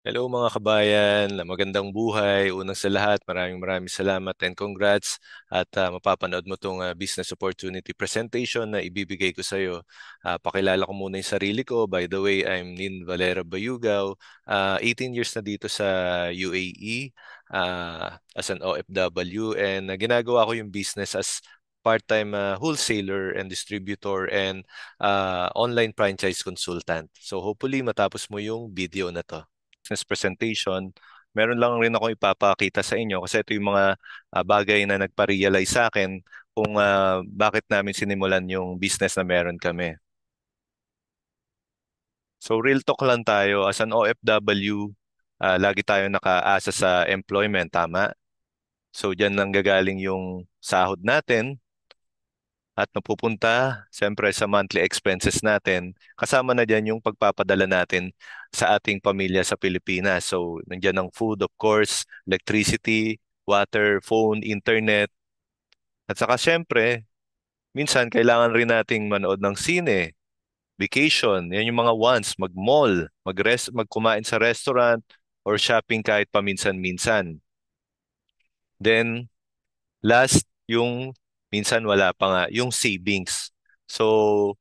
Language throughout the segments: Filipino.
Hello mga kabayan, magandang buhay. Unang sa lahat, maraming salamat and congrats at mapapanood mo itong business opportunity presentation na ibibigay ko sa iyo. Pakilala ko muna yung sarili ko. By the way, I'm Nin Valera Bayugaw. 18 years na dito sa UAE as an OFW and ginagawa ko yung business as part-time wholesaler and distributor and online franchise consultant. So hopefully matapos mo yung video na to business presentation, meron lang rin ako ipapakita sa inyo kasi ito yung mga bagay na nagpa-realize sa akin kung bakit namin sinimulan yung business na meron kami. So real talk lang tayo. As an OFW, lagi tayo nakaasa sa employment, tama? So diyan lang gagaling yung sahod natin at napupunta siyempre sa monthly expenses natin. Kasama na diyan yung pagpapadala natin sa ating pamilya sa Pilipinas. So nandiyan ang food, of course, electricity, water, phone, internet. At saka siyempre, minsan kailangan rin nating manood ng sine, vacation. Yan yung mga wants, mag-mall, magkumain sa restaurant or shopping kahit paminsan-minsan. Then last, yung minsan wala pa nga, yung savings. So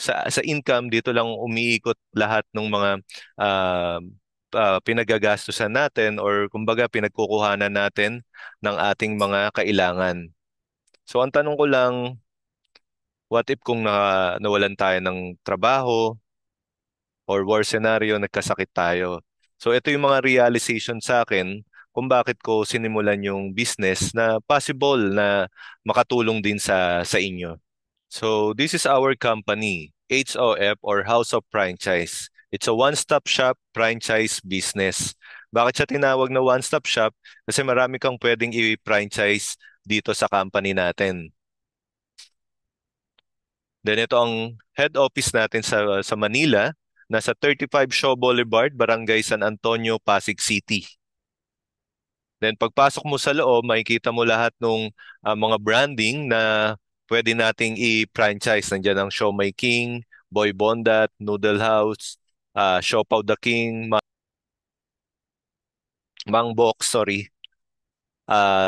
sa income dito lang umiikot lahat ng mga uh, pinagagastusan natin or kumbaga pinagkukuhanan natin ng ating mga kailangan. So ang tanong ko lang, what if kung nawalan tayo ng trabaho or worst scenario, nagkasakit tayo? So ito yung mga realization sa akin kung bakit ko sinimulan yung business na possible na makatulong din sa inyo. So this is our company, HOF or House of Franchise. It's a one-stop shop franchise business. Bakit siya tinawag na one-stop shop? Kasi marami kang pwedeng i-franchise dito sa company natin. Then ito ang head office natin sa Manila, nasa 35 Shaw Boulevard, Barangay San Antonio, Pasig City. Then pagpasok mo sa loob, makikita mo lahat ng mga branding na pwede nating i-franchise. Nandiyan ang Show My King, Boy Bondat, Noodle House, Siopaw the King, Mang Box, sorry.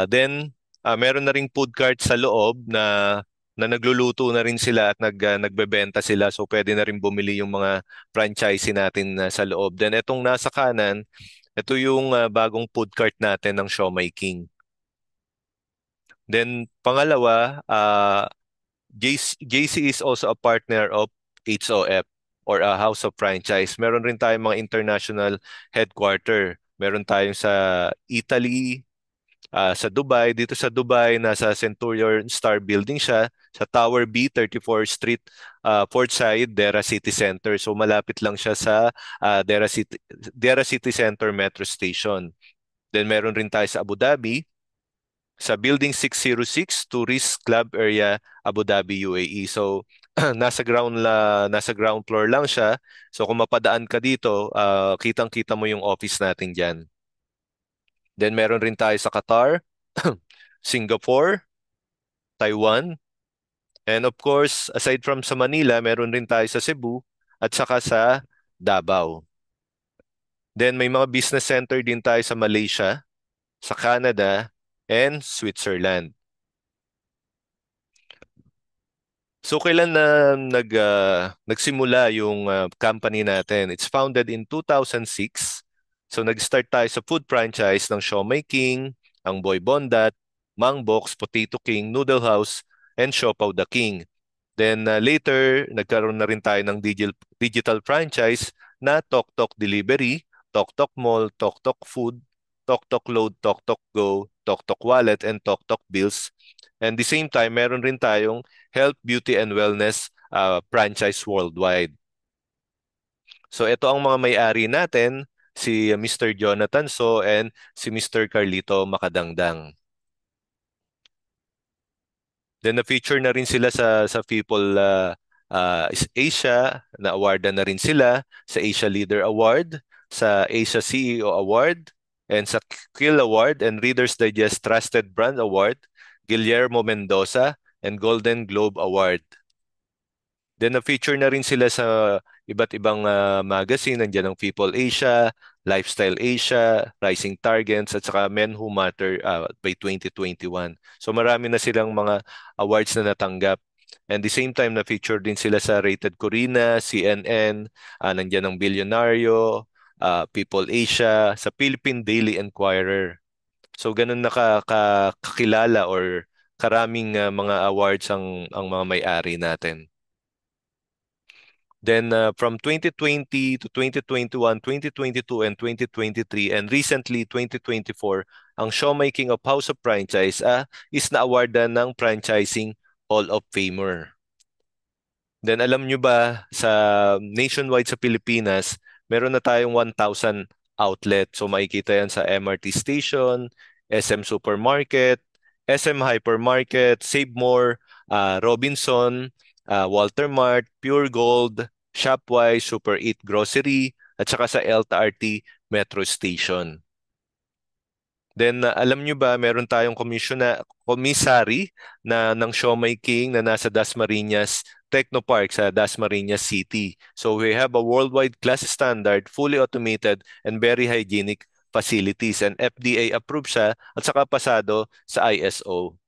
Then meron na ring food cart sa loob na nagluluto na rin sila at nagbebenta sila. So pwede na rin bumili yung mga franchisee natin sa loob. Then itong nasa kanan, ito yung bagong food cart natin ng Show My King. Then pangalawa, JC is also a partner of HOF or a House of Franchise. Meron rin tayong mga international headquarter. Meron tayong sa Italy, sa Dubai. Dito sa Dubai, nasa Centurion Star Building siya. Sa Tower B, 34th Street, Port Said, Dera City Center. So malapit lang siya sa Dera City Center Metro Station. Then meron rin tayo sa Abu Dhabi sa Building 606 Tourist Club Area, Abu Dhabi, UAE. So nasa ground floor lang siya. So kung mapadaan ka dito, kitang-kita mo yung office natin diyan. Then meron rin tayo sa Qatar, Singapore, Taiwan, and of course, aside from sa Manila, meron rin tayo sa Cebu at saka sa Davao. Then may mga business center din tayo sa Malaysia, sa Canada, and Switzerland. So kailan na nagsimula yung company natin? It's founded in 2006. So nag-start tayo sa food franchise ng Shaw My King, ang Boy Bondat, Mang Box, Potato King, Noodle House, and Siopaw the King. Then later, nagkaroon na rin tayo ng digital franchise na Tok Tok Delivery, Tok Tok Mall, Tok Tok Food, Tok Tok Load, Tok Tok Go, Tok Tok Wallet, and Tok Tok Bills. And the same time, meron rin tayong health, beauty, and wellness franchise worldwide. So ito ang mga may-ari natin, si Mr. Jonathan So and si Mr. Carlito Makadangdang. Then na-feature na rin sila sa People Asia, na-awardan na rin sila sa Asia Leader Award, sa Asia CEO Award, and sa Kill Award and Reader's Digest Trusted Brand Award, Guillermo Mendoza, and Golden Globe Award. Then na-feature na rin sila sa iba't ibang magazine. Nandiyan ang People Asia, Lifestyle Asia, Rising Targets, at saka Men Who Matter by 2021. So marami na silang mga awards na natanggap. And the same time, na-feature din sila sa Rated Corina, CNN, nandiyan ang Bilyonaryo, People Asia, sa Philippine Daily Enquirer. So ganun kakilala or karaming mga awards ang mga may-ari natin. Then from 2020 to 2021, 2022, and 2023, and recently 2024, ang Showmaking of House of Franchise is na-awardan ng Franchising Hall of Famer. Then alam nyo ba sa nationwide sa Pilipinas, meron na tayong 1,000 outlet. So makikita yan sa MRT station, SM Supermarket, SM Hypermarket, Save More, Robinson, Walter Mart, Pure Gold, Shopwise, Super Eat Grocery, at saka sa LTRT Metro Station. Then alam nyo ba, meron tayong commissary ng showmaking na nasa Dasmariñas Technopark sa Dasmariñas City. So we have a worldwide class standard, fully automated, and very hygienic facilities. And FDA approved siya at saka pasado sa ISO.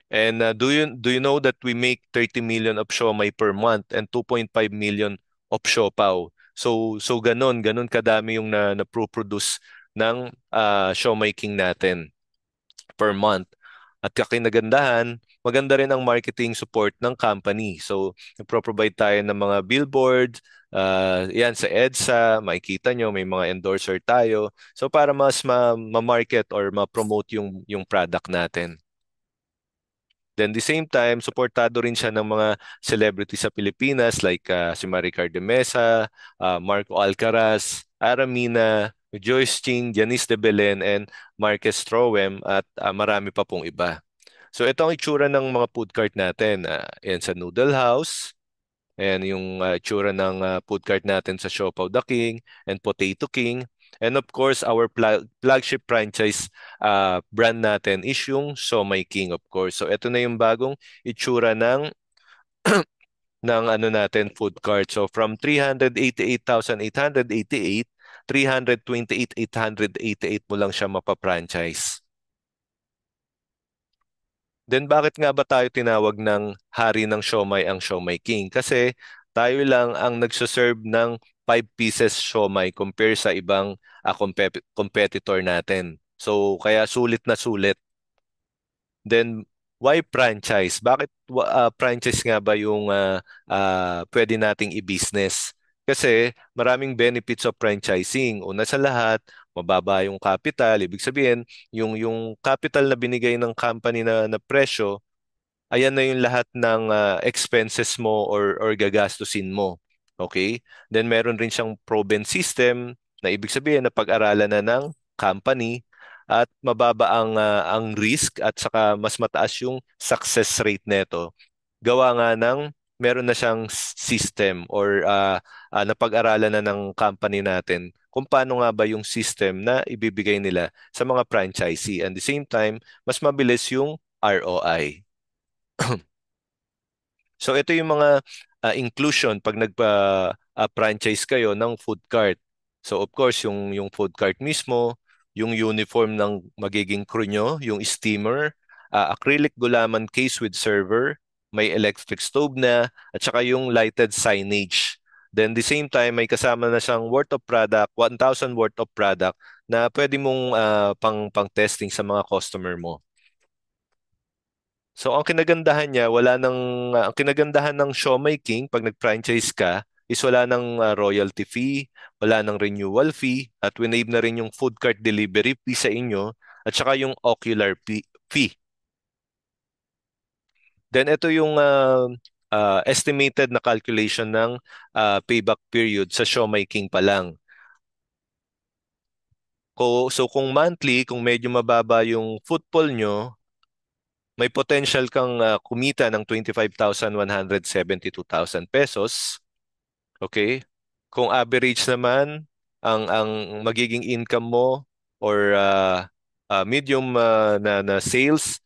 And do you know that we make 30 million of siomai per month and 2.5 million of siopaw? So ganun kadami yung na-produce ng siomai natin per month. At kakinagandahan, maganda rin ang marketing support ng company. So, nagpro-provide tayo ng mga billboards, yan sa EDSA, makikita nyo, may mga endorser tayo. So, para mas ma-market or ma-promote yung product natin. Then the same time, supportado rin siya ng mga celebrities sa Pilipinas like si Maricar de Mesa, Marco Alcaraz, Aramina, Joyce Ching, Janice de Belen, and Marquez Stroem at marami pa pong iba. So ito ang itsura ng mga food cart natin. Yan sa Noodle House, and yung itsura ng food cart natin sa Siopaw the King and Potato King. And of course, our flagship franchise brand natin is yung Siomai King, of course. So ito na yung bagong itsura ng ano natin food cart. So from 388,888, 328,888 mo lang siya mapa-franchise. Then bakit nga ba tayo tinawag ng hari ng siomai ang Siomai King? Kasi tayo lang ang nagsaserve ng 5 pieces siomai compare sa ibang competitor natin. So kaya sulit na sulit. Then why franchise? Bakit franchise nga ba yung pwede nating i-business? Kasi maraming benefits of franchising. Una sa lahat, mababa yung capital. Ibig sabihin, yung capital na binigay ng company na presyo, ayan na yung lahat ng expenses mo or gagastusin mo. Okay? Then meron rin siyang proven system na ibig sabihin na pag-aralan na ng company at mababa ang risk at saka mas mataas yung success rate nito. Gawa nga ng meron na siyang system or napag-aralan na ng company natin kung paano nga ba yung system na ibibigay nila sa mga franchisee. And the same time, mas mabilis yung ROI. So ito yung mga inclusion pag nagpa-franchise kayo ng food cart. So of course, yung food cart mismo, yung uniform ng magiging crew nyo, yung steamer, acrylic gulaman case with server, may electric stove na, at saka yung lighted signage. Then the same time, may kasama na siyang worth of product, 1,000 worth of product na pwede mong pang-testing sa mga customer mo. So ang kinagandahan niya, ang kinagandahan ng Siomai King pag nag-franchise ka is wala ng royalty fee, wala ng renewal fee, at winave na rin yung food cart delivery fee sa inyo, at saka yung ocular fee. Then ito yung estimated na calculation ng payback period sa Siomai King pa lang. So kung monthly, kung medyo mababa yung footfall nyo, may potential kang kumita ng 25,172,000 pesos. Okay? Kung average naman, ang magiging income mo or medium na sales,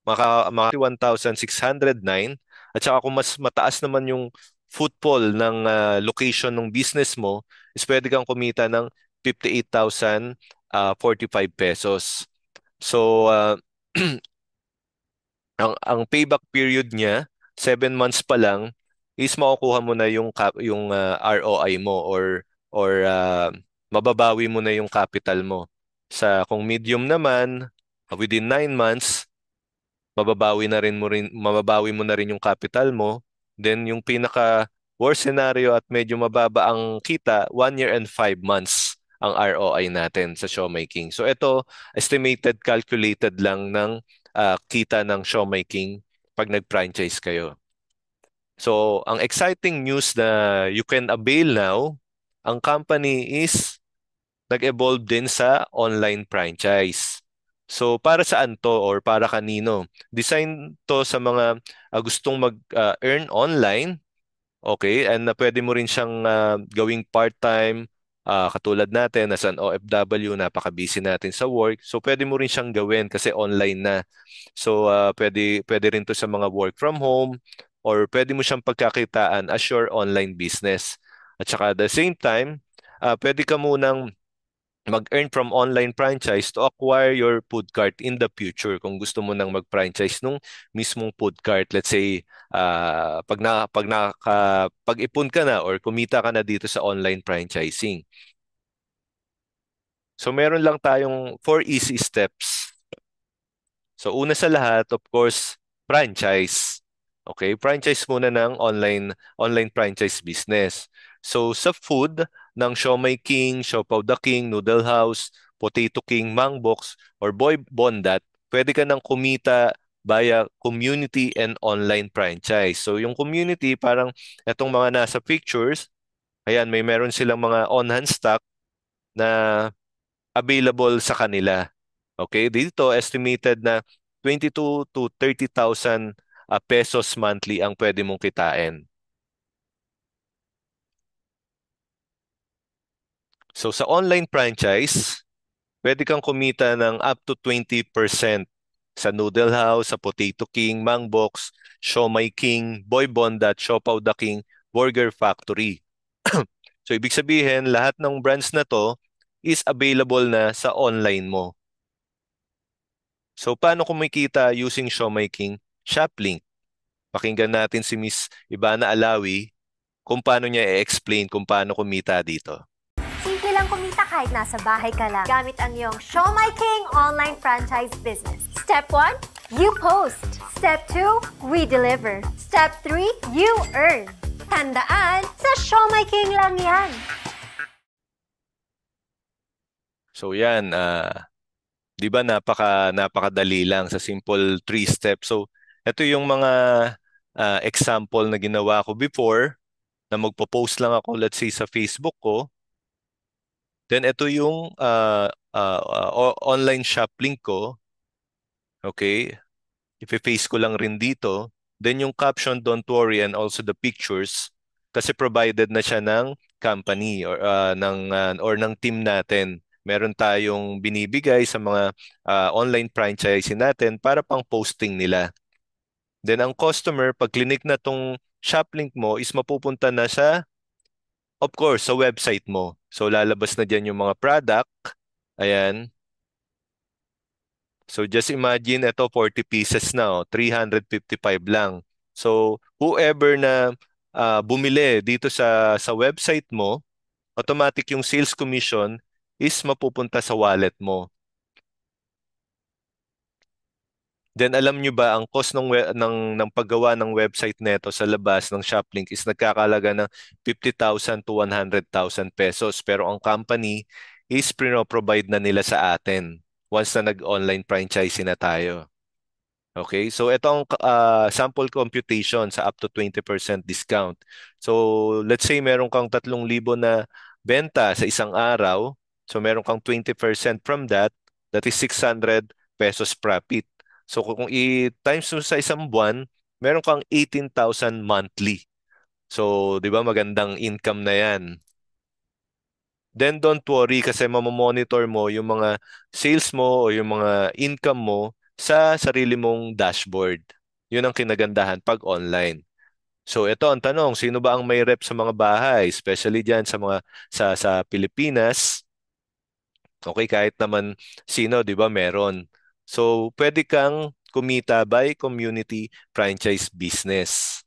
maka 1,609. At saka kung mas mataas naman yung footfall ng location ng business mo is pwede kang kumita ng 58,045 pesos. So, ang payback period niya, 7 months pa lang, is makukuha mo na yung ROI mo or mababawi mo na yung capital mo. Kung medium naman, within 9 months, mababawi mo na rin yung capital mo. Then yung pinaka worst scenario at medyo mababa ang kita, 1 year and 5 months ang ROI natin sa showmaking. So ito, estimated, calculated lang ng kita ng showmaking pag nag-franchise kayo. So ang exciting news na you can avail now, ang company is nag-evolve din sa online franchise. So para saan to or para kanino? Design to sa mga gustong mag-earn online. Okay, and na pwede mo rin siyang gawing part-time, katulad natin as an OFW, napaka-busy natin sa work. So pwede mo rin siyang gawin kasi online na. So pwede rin to sa mga work from home or pwede mo siyang pagkakitaan as your online business. At saka at the same time, pwede ka munang mag-earn from online franchise to acquire your food cart in the future kung gusto mo nang mag-franchise nung mismong food cart. Let's say pag-ipon ka na or kumita ka na dito sa online franchising. So meron lang tayong 4 easy steps. So una sa lahat, of course, franchise. Okay, franchise muna ng online franchise business. So sa food ng Siomai King, Siopaw the King, Noodle House, Potato King, Mangbox, or Boy Bondat, pwede ka nang kumita via community and online franchise. So yung community, parang itong mga nasa pictures, ayan, meron silang mga on-hand stock na available sa kanila. Okay, dito estimated na 22 to 30,000 pesos monthly ang pwede mong kitain. So sa online franchise, pwede kang kumita ng up to 20% sa Noodle House, sa Potato King, Mangbox, Siomai King, Boy Bondat, Siopaw the King, Burger Factory. So ibig sabihin, lahat ng brands na to is available na sa online mo. So paano kumikita using Siomai King? Shoplink. Pakinggan natin si Miss Ivana Alawi kung paano niya i-explain kung paano kumita dito. Simple lang kumita kahit nasa bahay ka lang. Gamit ang iyong Siomai King online franchise business. Step 1, you post. Step 2, we deliver. Step 3, you earn. Tandaan, sa Siomai King lang yan. So yan, di ba napakadali lang sa simple 3 steps. So ito yung mga example na ginawa ko before na magpo-post lang ako, let's say sa Facebook ko. Then ito yung online shop link ko. Okay, ipe-paste ko lang rin dito. Then yung caption, don't worry, and also the pictures kasi provided na siya ng company or ng team natin. Meron tayong binibigay sa mga online franchising natin para pang posting nila. Then ang customer, pag clinic na tong shop link mo, is mapupunta na sa, of course, sa website mo. So lalabas na dyan yung mga product. Ayan. So just imagine ito 40 pieces na, 355 lang. So whoever na bumili dito sa website mo, automatic yung sales commission is mapupunta sa wallet mo. Then alam nyo ba ang cost ng paggawa ng website neto sa labas ng Shoplink is nagkakalaga ng 50,000 to 100,000 pesos. Pero ang company is provide na nila sa atin once na nag-online franchising na tayo. Okay, so itong sample computation sa up to 20% discount. So let's say meron kang 3,000 na benta sa isang araw. So meron kang 20% from that, that is 600 pesos profit. So kung i-times mo sa isang buwan, meron kang 18,000 monthly. So 'di ba magandang income na 'yan. Then don't worry kasi mamomonitor mo yung mga sales mo o yung mga income mo sa sarili mong dashboard. Yun ang kinagandahan pag online. So ito ang tanong, sino ba ang may rep sa mga bahay, especially diyan sa mga sa Pilipinas? Okay, kahit naman sino, 'di ba, meron. So pwede kang kumita by community franchise business.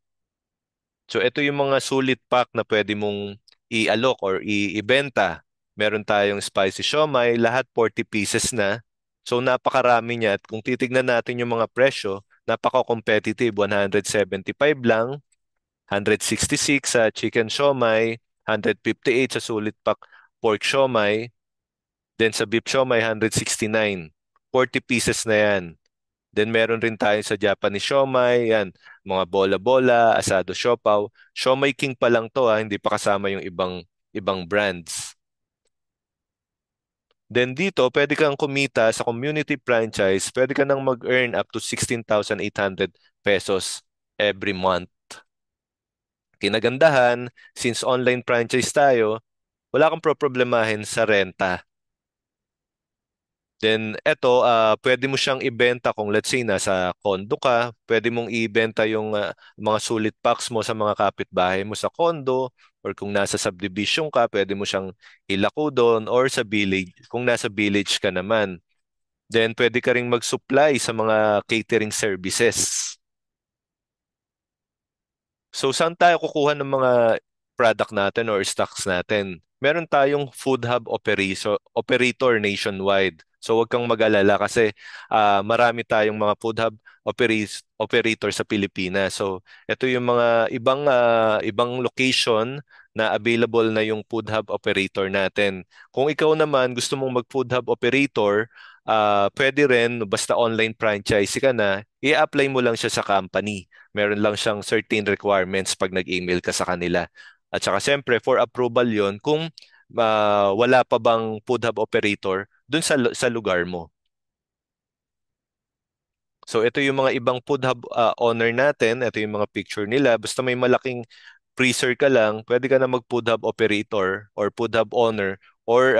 So ito yung mga sulit pack na pwede mong i-alok or ibenta. Meron tayong spicy siomai, lahat 40 pieces na. So napakarami niya at kung titignan natin yung mga presyo, napaka-competitive, 175 lang, 166 sa chicken siomai, 158 sa sulit pack pork siomai, then sa beef siomai 169. 40 pieces na yan. Then meron rin tayo sa Japanese siomai, yan, mga bola-bola, asado siopaw. Siomai King pa lang to ha, hindi pa kasama yung ibang ibang brands. Then dito, pwede kang kumita sa community franchise, pwede ka nang mag-earn up to 16,800 pesos every month. Kinagandahan, since online franchise tayo, wala kang problemahin sa renta. Then eto, pwede mo siyang ibenta kung let's say nasa condo ka, pwede mong ibenta yung mga sulit packs mo sa mga kapitbahay mo sa condo or kung nasa subdivision ka, pwede mo siyang ilako doon or sa village, kung nasa village ka naman. Then pwede ka ring mag-supply sa mga catering services. So saan tayo kukuha ng mga product natin or stocks natin? Meron tayong food hub operator nationwide. So huwag kang mag-alala kasi marami tayong mga food hub operator sa Pilipinas. So ito yung mga ibang location na available na yung food hub operator natin. Kung ikaw naman gusto mong mag-food hub operator, pwede rin basta online franchise ka na, i-apply mo lang siya sa company. Meron lang siyang certain requirements pag nag-email ka sa kanila. At saka siyempre, for approval yon kung wala pa bang food hub operator dun sa lugar mo. So ito yung mga ibang food hub owner natin. Ito yung mga picture nila. Basta may malaking freezer ka lang, pwede ka na mag-food hub operator or food hub owner or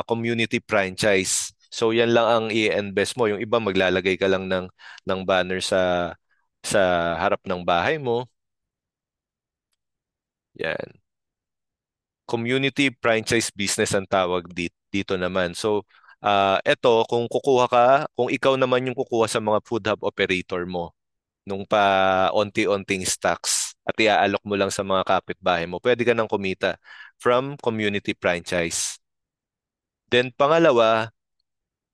community franchise. So yan lang ang i-invest mo. Yung iba maglalagay ka lang ng banner sa harap ng bahay mo. Yan. Community franchise business ang tawag dito naman. So, eto, kung kukuha ka, kung ikaw naman yung kukuha sa mga food hub operator mo, nung pa onti-onting stocks at iaalok mo lang sa mga kapitbahay mo, pwede ka nang kumita from community franchise. Then pangalawa,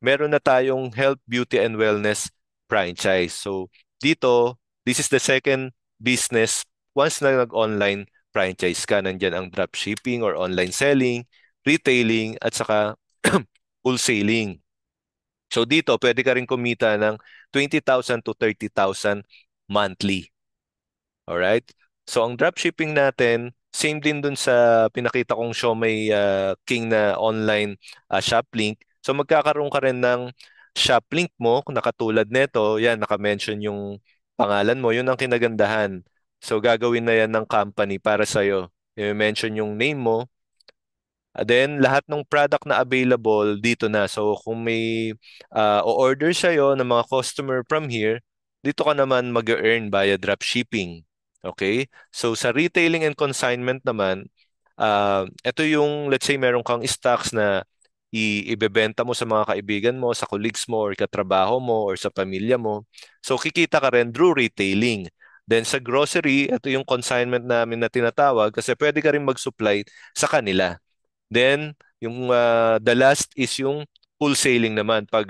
meron na tayong health, beauty, and wellness franchise. So dito, this is the second business. Once na nag-online franchise ka, nandyan ang dropshipping or online selling, retailing, at saka wholesaling. So dito, pwede ka rin kumita ng 20,000 to 30,000 monthly. Alright? So ang dropshipping natin, same din dun sa pinakita kong Siomai King na online shop link. So magkakaroon ka rin ng shop link mo, kung nakatulad nito, yan, naka-mention yung pangalan mo, yun ang kinagandahan. So gagawin na yan ng company para sa'yo. I-mention yung name mo, then, lahat ng product na available dito na. So, kung may o-order sa'yo ng mga customer from here, dito ka naman mag-earn via dropshipping. Okay? So, sa retailing and consignment naman, ito yung, let's say, meron kang stocks na ibebenta mo sa mga kaibigan mo, sa colleagues mo, or katrabaho mo, or sa pamilya mo. So, kikita ka rin through retailing. Then, sa grocery, ito yung consignment namin na tinatawag kasi pwede ka rin mag-supply sa kanila. Then, yung the last is yung wholesaling naman pag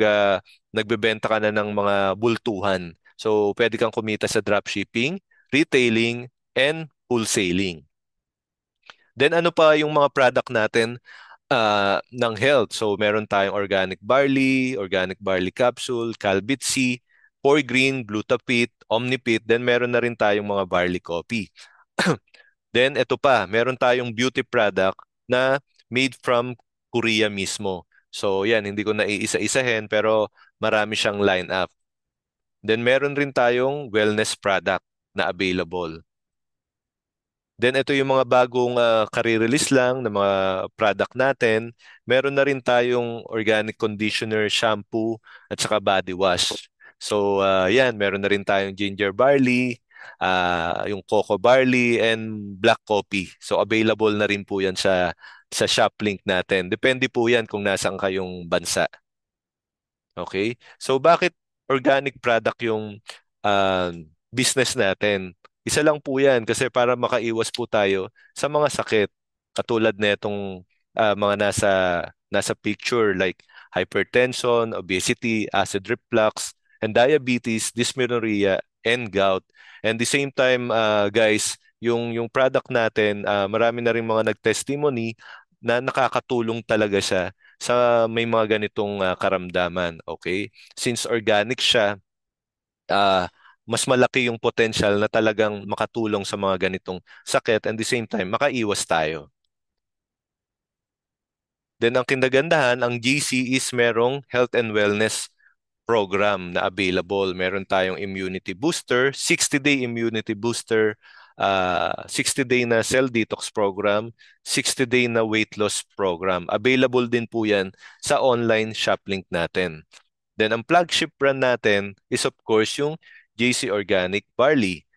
nagbebenta ka na ng mga bultuhan. So, pwede kang kumita sa dropshipping, retailing, and wholesaling. Then, ano pa yung mga product natin ng health? So, meron tayong organic barley capsule, Calbit-C, Green, Glutapit, Omnipit. Then, meron na rin tayong mga barley coffee. Then, ito pa, meron tayong beauty product na made from Korea mismo. So, yan, hindi ko na iisa-isahin pero marami siyang line-up. Then, meron rin tayong wellness product na available. Then, ito yung mga bagong kare-release lang na mga product natin. Meron na rin tayong organic conditioner, shampoo, at saka body wash. So, yan, meron na rin tayong ginger barley, yung cocoa barley and black coffee. So available na rin po yan sa shop link natin. Depende po yan kung nasaan kayong bansa. Okay? So bakit organic product yung ah, business natin? Isa lang po yan kasi para makaiwas po tayo sa mga sakit katulad nitong mga nasa picture like hypertension, obesity, acid reflux, and diabetes, dysmenorrhea, and gout. And the same time, guys, yung product natin, marami na rin mga nag-testimony na nakakatulong talaga siya sa may mga ganitong karamdaman, okay? Since organic siya, ah, mas malaki yung potential na talagang makatulong sa mga ganitong sakit and the same time makaiwas tayo. Then ang kindagandahan, ang GC is merong health and wellness program na available. Meron tayong immunity booster, 60-day immunity booster, 60-day na cell detox program, 60-day na weight loss program. Available din po yan sa online shop link natin. Then ang flagship brand natin is of course yung JC Organic Barley.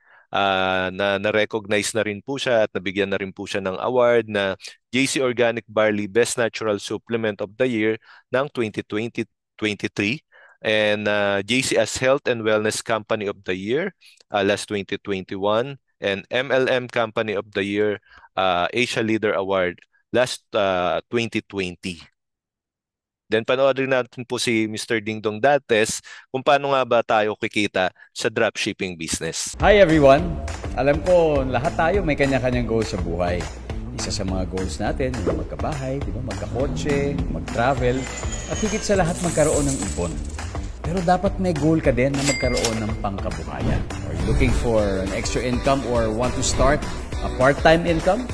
Na-recognize na rin po siya at nabigyan na rin po siya ng award na JC Organic Barley Best Natural Supplement of the Year ng 2020-23 and JC as Health and Wellness Company of the Year last 2021 and MLM Company of the Year Asia Leader Award last 2020. Then panoorin natin po si Mr. Dingdong Dantes kung paano nga ba tayo kikita sa dropshipping business. Hi everyone! Alam ko lahat tayo may kanya-kanyang goals sa buhay. Isa sa mga goals natin yung magkabahay, di ba? Magkakotse, mag-travel, at higit sa lahat magkaroon ng ipon. Pero dapat may goal ka din na magkaroon ng pangkabuhayan. Are you looking for an extra income or want to start a part-time income?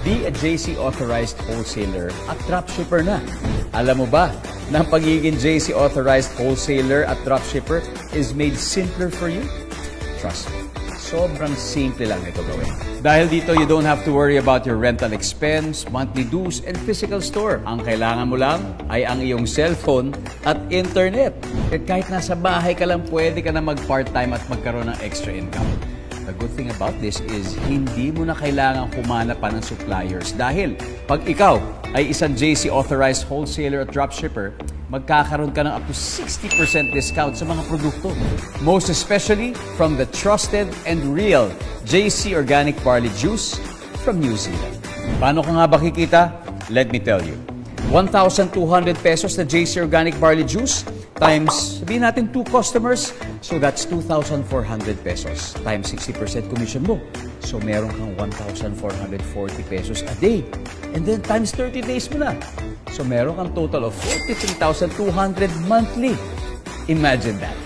Be a JC authorized wholesaler at dropshipper na. Alam mo ba na ang pagiging JC authorized wholesaler at dropshipper is made simpler for you? Trust me, sobrang simple lang ito gawin. Dahil dito, you don't have to worry about your rental expense, monthly dues, and physical store. Ang kailangan mo lang ay ang iyong cellphone at internet. At kahit nasa bahay ka lang, pwede ka na mag-part-time at magkaroon ng extra income. The good thing about this is hindi mo na kailangang humanap pa ng suppliers dahil pag ikaw ay isang JC authorized wholesaler at dropshipper, magkakaroon ka ng up to 60% discount sa mga produkto. Most especially from the trusted and real JC Organic Barley Juice from New Zealand. Paano ka nga ba kikita? Let me tell you. 1,200 pesos na JC Organic Barley Juice times, sabihin natin 2 customers, so that's 2,400 pesos times 60% commission mo. So meron kang 1,440 pesos a day. And then times 30 days mo na. So meron kang total of 43,200 monthly. Imagine that.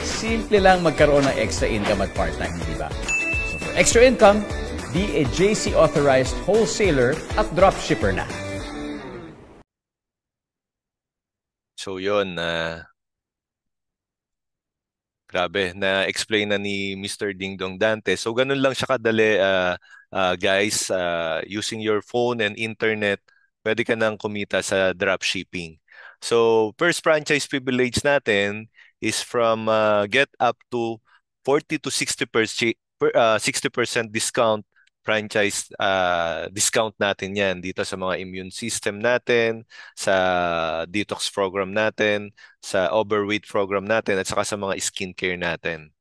Simple lang magkaroon ng extra income at part-time, di ba? So for extra income, be a JC authorized wholesaler at dropshipper na. So yun, grabe, na-explain na ni Mr. Dingdong Dante. So ganun lang siya kadali, guys. Using your phone and internet, pwede ka nang kumita sa dropshipping. So first franchise privilege natin is from get up to 40 to 60% discount franchise discount natin yan dito sa mga immune system natin, sa detox program natin, sa overweight program natin, at saka sa mga skincare natin.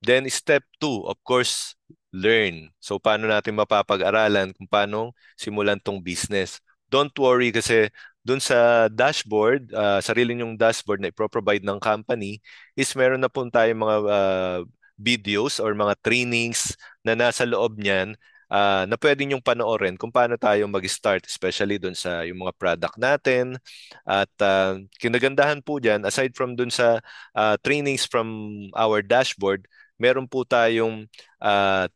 Then step 2, of course, learn. So paano natin mapapag-aralan kung paano simulan tong business. Don't worry kasi dun sa dashboard, sarili nyong dashboard na ipro-provide ng company is meron na po tayong mga videos or mga trainings na nasa loob niyan na pwede nyong panoorin kung paano tayo mag-start, especially dun sa yung mga product natin. At kinagandahan po dyan, aside from dun sa trainings from our dashboard, meron po tayong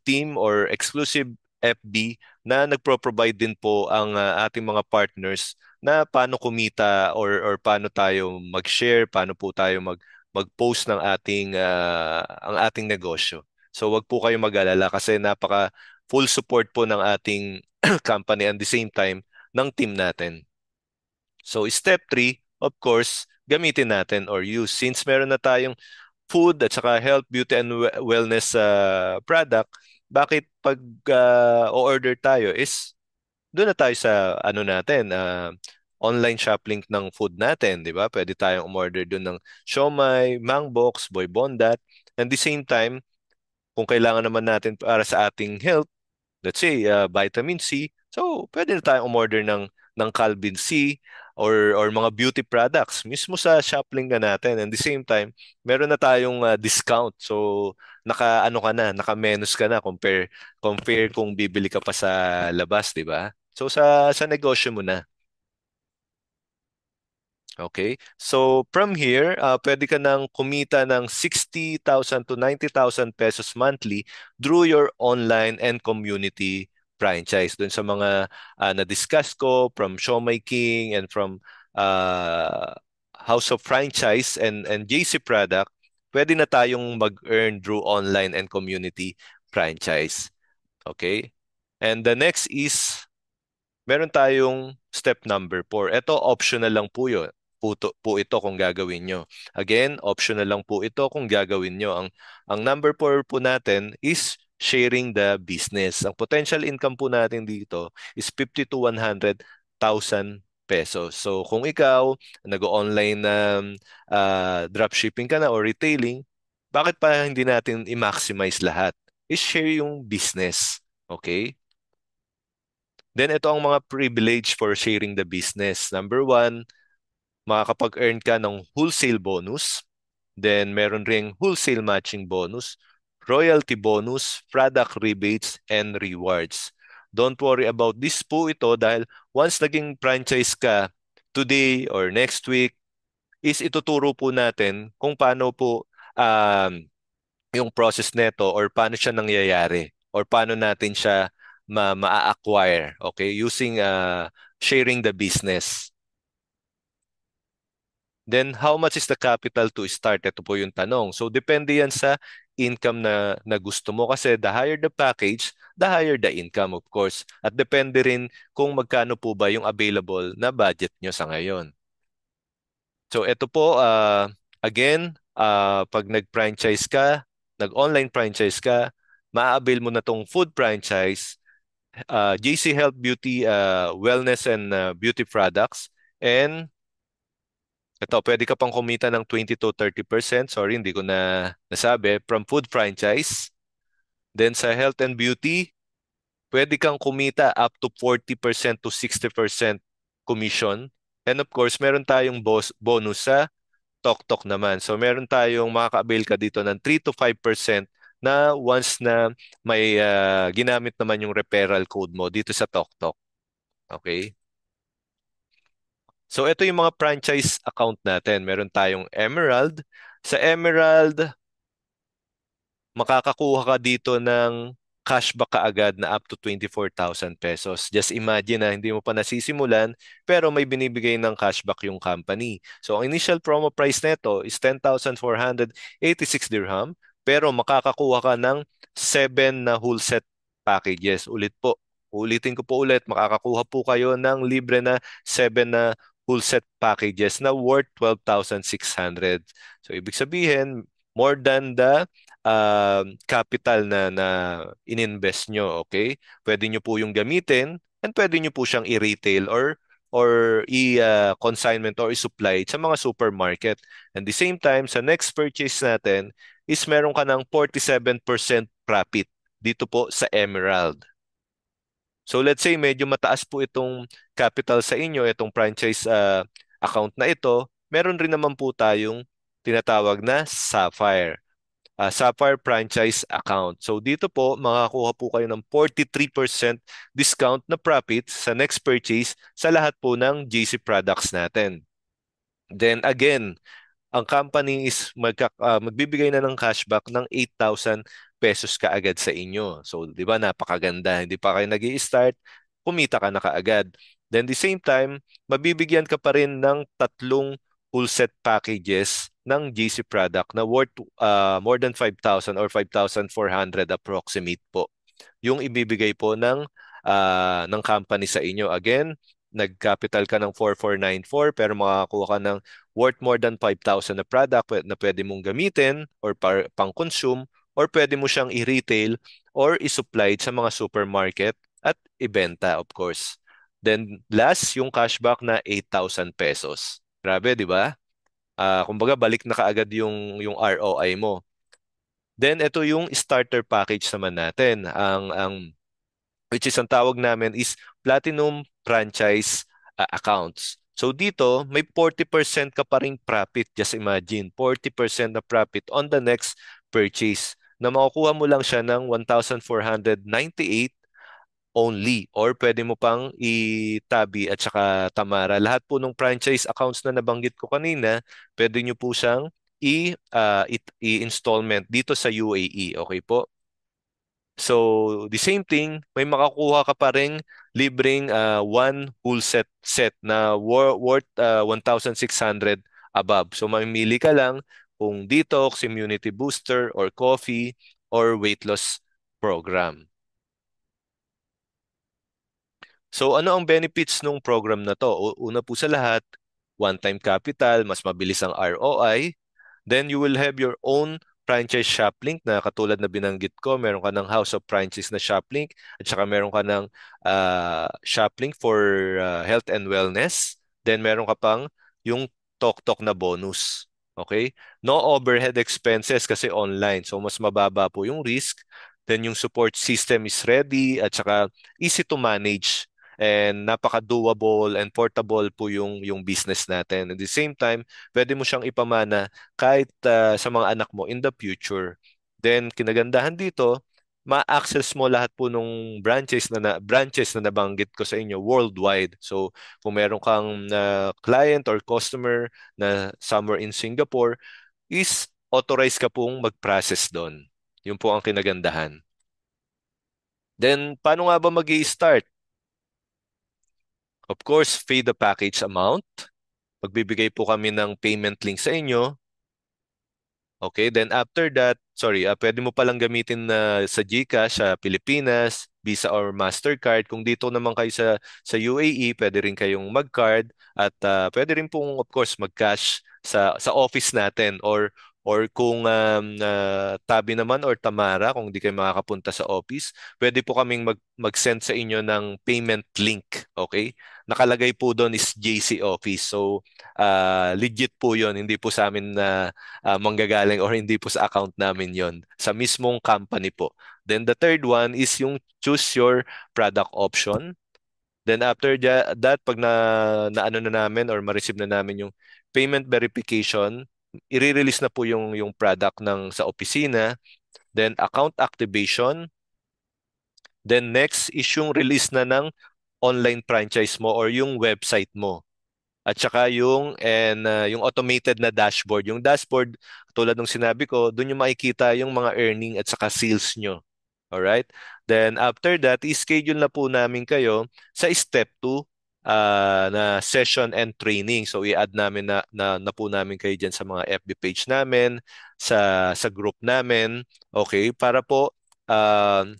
team or exclusive FB na nagpro-provide din po ang ating mga partners na paano kumita or paano tayo mag-share, paano po tayo mag-post ng ang ating negosyo. So wag po kayong mag-alala kasi napaka full support po ng ating company and the same time ng team natin. So step 3, of course, gamitin natin or use. Since meron na tayong food at saka health, beauty and wellness product, bakit pag o-order tayo is doon na tayo sa ano natin, online shop link ng food natin, di ba? Pwede tayong umorder doon ng siomai, mangbox, boy bondat. And the same time, kung kailangan naman natin para sa ating health, let's say vitamin C, so pwede na tayong umorder ng Calvin C or mga beauty products mismo sa shop link na natin. And the same time, meron na tayong discount. So naka ano ka na, naka-menus ka na compare kung bibili ka pa sa labas, di ba? So sa negosyo mo na. Okay. So from here, pwede ka nang kumita ng 60,000 to 90,000 pesos monthly through your online and community franchise. Doon sa mga na-discuss ko from Showmy King and from uh, House of Franchise and JC Product, pwede na tayong mag-earn through online and community franchise. Okay? And the next is meron tayong step number 4. Ito, optional lang po yun. Po ito kung gagawin nyo. Again, optional lang po ito kung gagawin nyo. Ang number 4 po natin is sharing the business. Ang potential income po natin dito is 50 to 100,000 pesos. So kung ikaw nag-online na dropshipping ka na or retailing, bakit pa hindi natin i-maximize lahat? I-share yung business. Okay? Then ito ang mga privilege for sharing the business. Number 1, makakapag-earn ka ng wholesale bonus. Then meron ring wholesale matching bonus, royalty bonus, product rebates, and rewards. Don't worry about this po ito dahil once naging franchise ka today or next week, is ituturo po natin kung paano po yung process nito or paano siya nangyayari or paano natin siya ma-acquire, okay, using sharing the business. Then how much is the capital to start? Ito po yung tanong. So depende yan sa income na gusto mo kasi the higher the package, the higher the income of course. At depende rin kung magkano po ba yung available na budget nyo sa ngayon. So ito po, again, pag nag-franchise ka, nag-online franchise ka, ma-avail mo na tong food franchise, JC Health Beauty, Wellness and Beauty Products. And ito, pwede ka pang kumita ng 20 to 30%. Sorry, hindi ko na nasabi. From food franchise. Then sa health and beauty, pwede kang kumita up to 40% to 60% commission. And of course, meron tayong bonus sa TokTok naman. So meron tayong makaka-avail ka dito ng 3 to 5% na once na may ginamit naman yung referral code mo dito sa TokTok. Okay? So ito yung mga franchise account natin. Meron tayong Emerald. Sa Emerald, makakakuha ka dito ng cashback kaagad na up to 24,000 pesos. Just imagine na hindi mo pa nasisimulan pero may binibigay ng cashback yung company. So ang initial promo price nito is 10,486 dirham pero makakakuha ka ng 7 na whole set packages. Ulitin ko po ulit, makakakuha po kayo ng libre na 7 na full set packages na worth 12,600. So ibig sabihin, more than the capital na ininvest nyo, okay? Pwede nyo po yung gamitin and pwede nyo po siyang i-retail or i-consignment or i-supply sa mga supermarket. And the same time, sa next purchase natin is meron ka ng 47% profit dito po sa Emerald. So let's say medyo mataas po itong capital sa inyo, itong franchise account na ito, meron rin naman po tayong tinatawag na Sapphire. Sapphire franchise account. So dito po, makakuha po kayo ng 43% discount na profit sa next purchase sa lahat po ng JC products natin. Then again, ang company is magbibigay na ng cashback ng 8,000 pesos kaagad sa inyo. So, di ba, napakaganda. Hindi pa kayo nag-i-start, kumita ka na kaagad. Then, the same time, mabibigyan ka pa rin ng 3 full set packages ng JC product na worth more than 5,000 or 5,400 approximate po. Yung ibibigay po ng company sa inyo. Again, nag-capital ka ng 4,494 pero makakakuha ka ng worth more than 5,000 na product na pwede mong gamitin or pang-consume or pwede mo siyang i-retail or i-supply sa mga supermarket at ibenta, of course. Then last, yung cashback na 8,000 pesos. Grabe, di ba? Kumbaga, balik na kaagad yung ROI mo. Then ito yung starter package naman natin. Which is ang tawag namin is Platinum Franchise Accounts. So dito, may 40% ka pa ring profit. Just imagine, 40% na profit on the next purchase na makukuha mo lang siya ng 1,498 only or pwede mo pang itabi at saka Tamara. Lahat po ng franchise accounts na nabanggit ko kanina, pwede nyo po siyang i-installment dito sa UAE. Okay po? So, the same thing, may makakuha ka pa ring libreng one whole set na worth 1,600 above. So, mamimili ka lang kung detox, immunity booster, or coffee, or weight loss program. So, ano ang benefits ng program na to? Una po sa lahat, one-time capital, mas mabilis ang ROI. Then you will have your own franchise shop link na katulad na binanggit ko, meron ka ng House of Franchise na shop link at saka meron ka ng shop link for health and wellness. Then meron ka pang yung Tok na bonus. Okay? No overhead expenses kasi online. So mas mababa po yung risk. Then yung support system is ready at saka easy to manage and napaka-doable and portable po yung business natin. At the same time, pwede mo siyang ipamana kahit sa mga anak mo in the future. Then kinagandahan dito, ma-access mo lahat po nung branches na nabanggit ko sa inyo worldwide. So kung meron kang client or customer na somewhere in Singapore, is authorized ka pong mag-process doon. Yun po ang kinagandahan. Then paano nga ba mag-i-start? Of course, pay the package amount. Magbibigay po kami ng payment link sa inyo. Okay, then after that, pwede mo palang gamitin na sa GCash sa Pilipinas, Visa or Mastercard. Kung dito naman kayo sa UAE, pwede rin kayong mag-card at pwede rin pong of course mag-cash sa office natin or kung Tabi naman or Tamara, kung di kayo makakapunta sa office, pwede po kaming mag-send sa inyo ng payment link. Okay? Nakalagay po doon is JC Office. So, legit po yon, hindi po sa amin na manggagaling or hindi po sa account namin yon, sa mismong company po. Then the third one is yung choose your product option. Then after that, pag na ano na namin or ma-receive na namin yung payment verification, i-release na po yung product sa opisina. Then account activation. Then next is yung release na ng online franchise mo or yung website mo. At saka yung automated na dashboard. Yung dashboard, tulad ng sinabi ko, doon yung makikita yung mga earning at saka sales nyo. Alright? Then after that, i-schedule na po namin kayo sa step 2 na session and training. So i-add namin na po namin kayo dyan sa mga FB page namin, sa group namin. Okay? Para po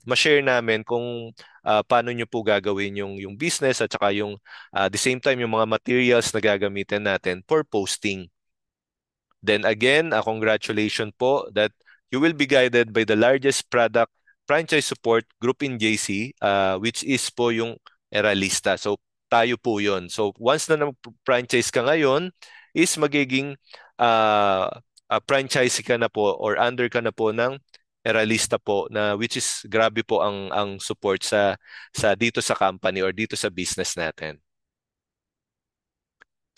ma-share namin kung paano nyo po gagawin yung business at saka the same time yung mga materials na gagamitin natin for posting. Then again, congratulations po that you will be guided by the largest product franchise support group in JC, which is po yung Eralista. So tayo po yon. So once na franchise ka ngayon, is magiging franchise ka na po or under ka na po ng Eralista po, na which is grabe po ang support sa dito sa company or dito sa business natin.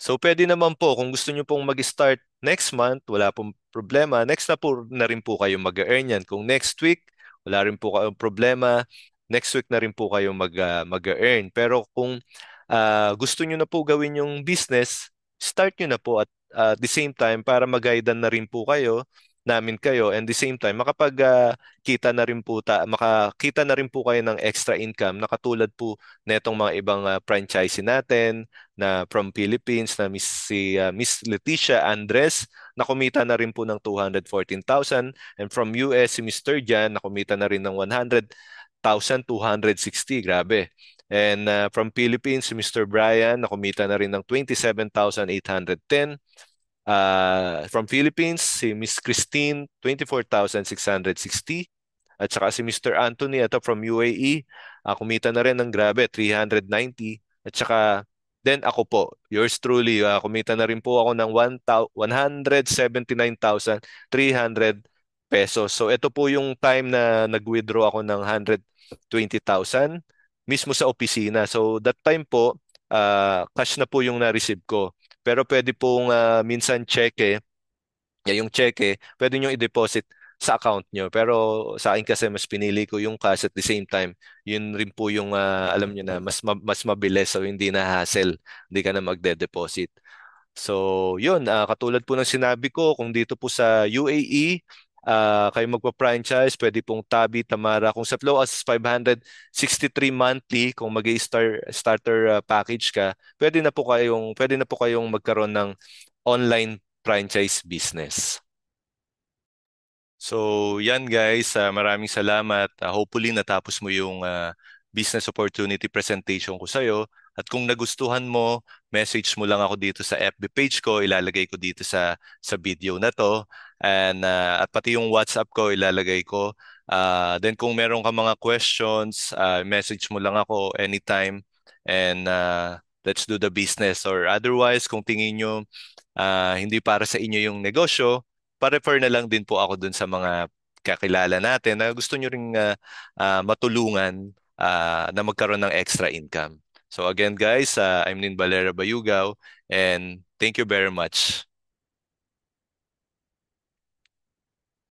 So pwede naman po kung gusto niyo pong mag-start next month, wala pong problema. Next na rin po kayo mag-earn yan. Kung next week, wala rin po kayong problema. Next week na rin po kayo mag-earn. Pero kung gusto niyo na po gawin yung business, start niyo na po at the same time para mag-guidean na rin po namin kayo, and the same time makapagkita na rin po makakita na rin po kayo ng extra income na katulad po netong mga ibang franchisee natin na from Philippines na Miss Leticia Andres na kumita na rin po ng 214,000, and from US si Mr. Jan na kumita na rin ng 100,260. Grabe. And from Philippines, si Mr. Brian, nakumita na rin ng 27,810. From Philippines, si Miss Christine, 24,660. At saka si Mr. Anthony, ito from UAE, kumita na rin ng grabe, 390. At saka, then ako po, yours truly, kumita na rin po ako ng 179,300 pesos. So ito po yung time na nag-withdraw ako ng 120,000 mismo sa opisina. So that time po, cash na po yung na-receive ko. Pero pwede pong minsan cheque, yung cheque, pwede nyo i-deposit sa account nyo. Pero sa akin kasi mas pinili ko yung cash at the same time. Yun rin po yung alam nyo na mas mabilis so hindi na hassle. Hindi ka na magde-deposit. So, yun, katulad po ng sinabi ko, kung dito po sa UAE, kayo magpa-franchise, pwede pong Tabi, Tamara, kung sa low as 563 monthly, kung starter package ka, pwede na po kayong magkaroon ng online franchise business. So, yan guys, maraming salamat. Hopefully natapos mo yung business opportunity presentation ko sa'yo. At kung nagustuhan mo, message mo lang ako dito sa FB page ko, ilalagay ko dito sa video na to. And at pati yung WhatsApp ko ilalagay ko. Then kung meron ka mga questions, message mo lang ako anytime. And let's do the business. Or otherwise, kung tingin nyo hindi para sa inyo yung negosyo, pa-refer na lang din po ako dun sa mga kakilala natin na gusto nyo ring matulungan na magkaroon ng extra income. So again guys, I'm Nin Valera Bayugaw and thank you very much.